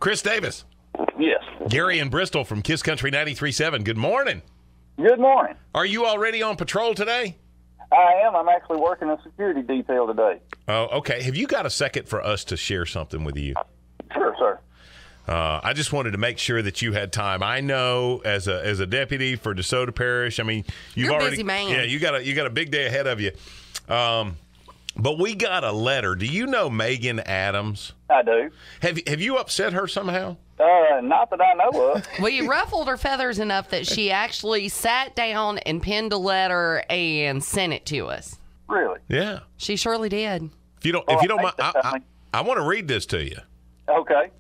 Chris Davis. Yes. Gary in Bristol from Kiss Country 93.7. Good morning. Good morning. Are you already on patrol today? I am. I'm actually working a security detail today. Oh, okay. Have you got a second for us to share something with you? Sure, sir. I just wanted to make sure that you had time. I know as a deputy for DeSoto Parish, I mean, You're a busy man. Yeah, you got a big day ahead of you. But we got a letter. Do you know Megan Adams? I do. Have you upset her somehow? Not that I know of. Well, you ruffled her feathers enough that she actually sat down and penned a letter and sent it to us. Really? Yeah. She surely did. If you don't mind, I want to read this to you. Okay.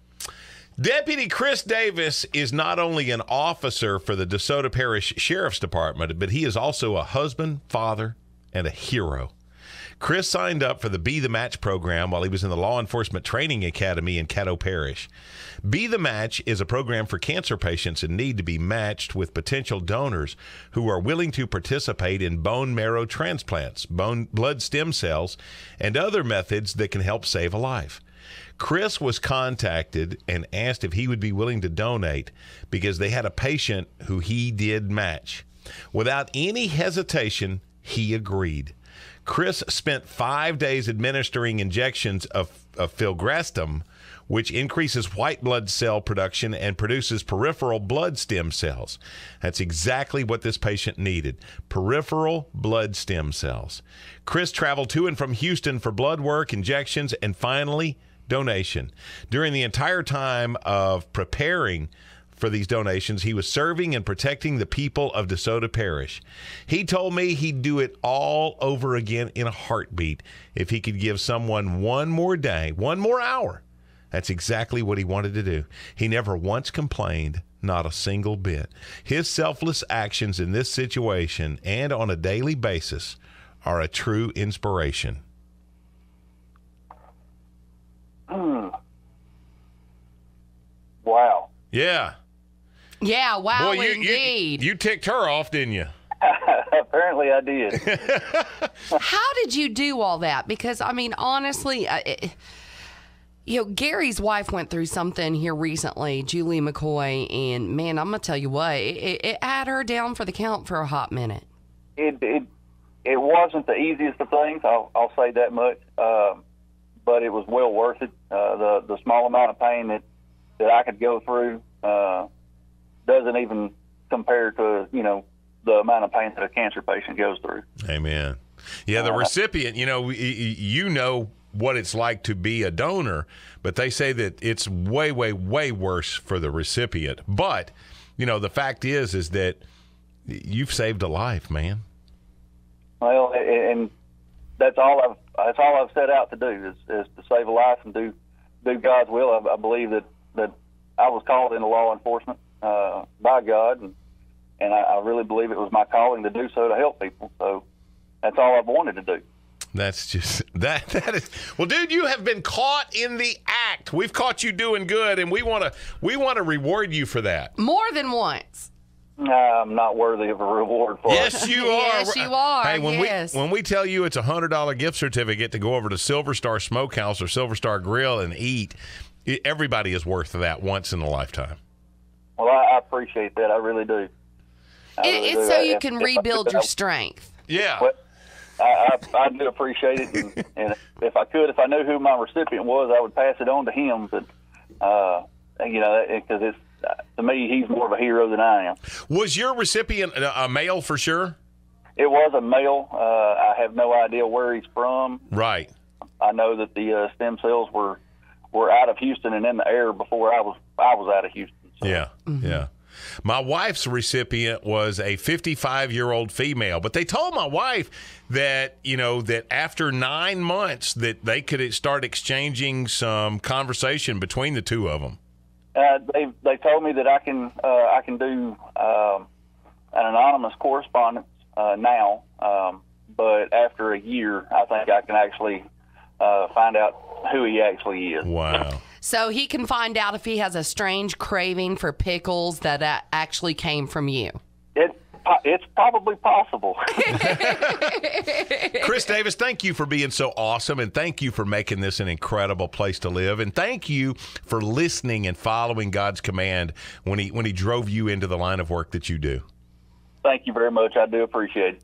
Deputy Chris Davis is not only an officer for the DeSoto Parish Sheriff's Department, but he is also a husband, father, and a hero. Chris signed up for the Be the Match program while he was in the Law Enforcement Training Academy in Caddo Parish. Be the Match is a program for cancer patients in need to be matched with potential donors who are willing to participate in bone marrow transplants, blood stem cells, and other methods that can help save a life. Chris was contacted and asked if he would be willing to donate because they had a patient who he did match. Without any hesitation, he agreed. Chris spent 5 days administering injections of filgrastim, which increases white blood cell production and produces peripheral blood stem cells. That's exactly what this patient needed, peripheral blood stem cells. Chris traveled to and from Houston for blood work, injections, and finally, donation. During the entire time of preparing for these donations, he was serving and protecting the people of DeSoto Parish. He told me he'd do it all over again in a heartbeat if he could give someone one more day, one more hour. That's exactly what he wanted to do. He never once complained, not a single bit. His selfless actions in this situation and on a daily basis are a true inspiration. Wow. Yeah. Yeah, wow, Boy, indeed. you ticked her off, didn't you? Apparently I did. How did you do all that? Because, I mean, honestly, Gary's wife went through something here recently, Julie McCoy, and, man, I'm going to tell you what, it had her down for the count for a hot minute. It wasn't the easiest of things, I'll say that much, but it was well worth it. The small amount of pain that I could go through doesn't even compare to, the amount of pain that a cancer patient goes through. Amen. Yeah, the recipient, you know what it's like to be a donor, but they say that it's way, way, way worse for the recipient. But, the fact is that you've saved a life, man. Well, and that's all I've set out to do is to save a life and do God's will. I believe that I was called into law enforcement by God, and I really believe it was my calling to do so to help people. So that's all I've wanted to do. That's just that is well, dude. You have been caught in the act. We've caught you doing good, and we want to reward you for that More than once. I'm not worthy of a reward for it. Yes, you are. Yes, you are. Hey, Yes. when we tell you it's a $100 gift certificate to go over to Silver Star Smokehouse or Silver Star Grill and eat, everybody is worth that once in a lifetime. Well, I appreciate that. I really do. It's so you can rebuild your strength. Yeah. But I do appreciate it, and if I knew who my recipient was, I would pass it on to him. But because it's to me, he's more of a hero than I am. Was your recipient a male for sure? It was a male. I have no idea where he's from. Right. I know that the stem cells were out of Houston and in the air before I was out of Houston. So. Yeah. Mm-hmm. Yeah. My wife's recipient was a 55-year-old female, but they told my wife that, that after 9 months that they could start exchanging some conversation between the two of them. They told me that I can do an anonymous correspondence now, but after a year, I think I can actually find out who he actually is. Wow. So he can find out if he has a strange craving for pickles that actually came from you. It It's probably possible. Chris Davis, thank you for being so awesome, and thank you for making this an incredible place to live, and thank you for listening and following God's command when he drove you into the line of work that you do. Thank you very much. I do appreciate it.